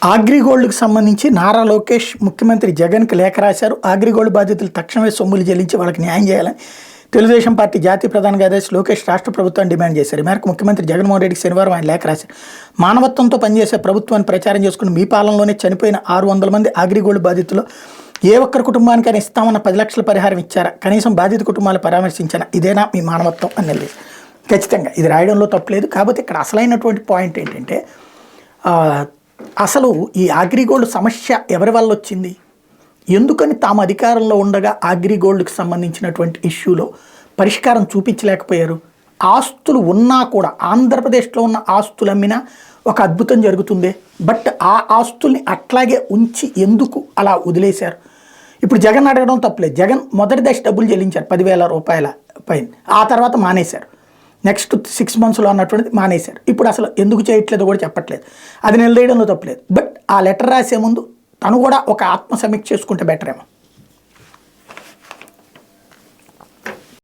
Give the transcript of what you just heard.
అగ్రిగోల్డ్కి సంబంధించి నారా లోకేష్ ముఖ్యమంత్రి జగన్కి లేఖ రాశారు. అగ్రిగోల్డ్ బాధితులు తక్షణమే సొమ్ములు చెల్లించి వాళ్ళకి న్యాయం చేయాలని తెలుగుదేశం పార్టీ జాతీయ ప్రధాన కార్యదర్శి లోకేష్ రాష్ట్ర ప్రభుత్వాన్ని డిమాండ్ చేశారు. ఈ మేరకు ముఖ్యమంత్రి జగన్మోహన్ రెడ్డికి శనివారం ఆయన లేఖ రాశారు. మానవత్వంతో పనిచేసే ప్రభుత్వాన్ని ప్రచారం చేసుకుని మీ పాలనలోనే చనిపోయిన 600 మంది అగ్రిగోల్డ్ బాధితులు ఏ ఒక్కరి కుటుంబానికైనా ఇస్తామన్న 10 లక్షల పరిహారం ఇచ్చారా? కనీసం బాధిత కుటుంబాలు పరామర్శించారా? ఇదేనా మీ మానవత్వం అని నిలదీశారు. ఖచ్చితంగా ఇది రాయడంలో తప్పలేదు. కాకపోతే ఇక్కడ అసలైనటువంటి పాయింట్ ఏంటంటే అసలు ఈ అగ్రిగోల్డ్ సమస్య ఎవరి వల్ల వచ్చింది, ఎందుకని తాము అధికారంలో ఉండగా అగ్రిగోల్డ్కి సంబంధించినటువంటి ఇష్యూలో పరిష్కారం చూపించలేకపోయారు? ఆస్తులు ఉన్నా కూడా ఆంధ్రప్రదేశ్లో ఉన్న ఆస్తులు అమ్మినా ఒక అద్భుతం జరుగుతుంది. బట్ ఆ ఆస్తుల్ని అట్లాగే ఉంచి ఎందుకు అలా వదిలేశారు? ఇప్పుడు జగన్ అడగడం తప్పలేదు. జగన్ మొదటి దశ డబ్బులు చెల్లించారు 10,000 రూపాయల పైన, ఆ తర్వాత మానేశారు. నెక్స్ట్ 6 మంత్స్లో అన్నటువంటిది మానేశారు. ఇప్పుడు అసలు ఎందుకు చేయట్లేదో కూడా చెప్పట్లేదు. అది నిలదీయడంలో తప్పలేదు. బట్ ఆ లెటర్ రాసే ముందు తను కూడా ఒక ఆత్మ సమీక్ష చేసుకుంటే బెటర్ ఏమో.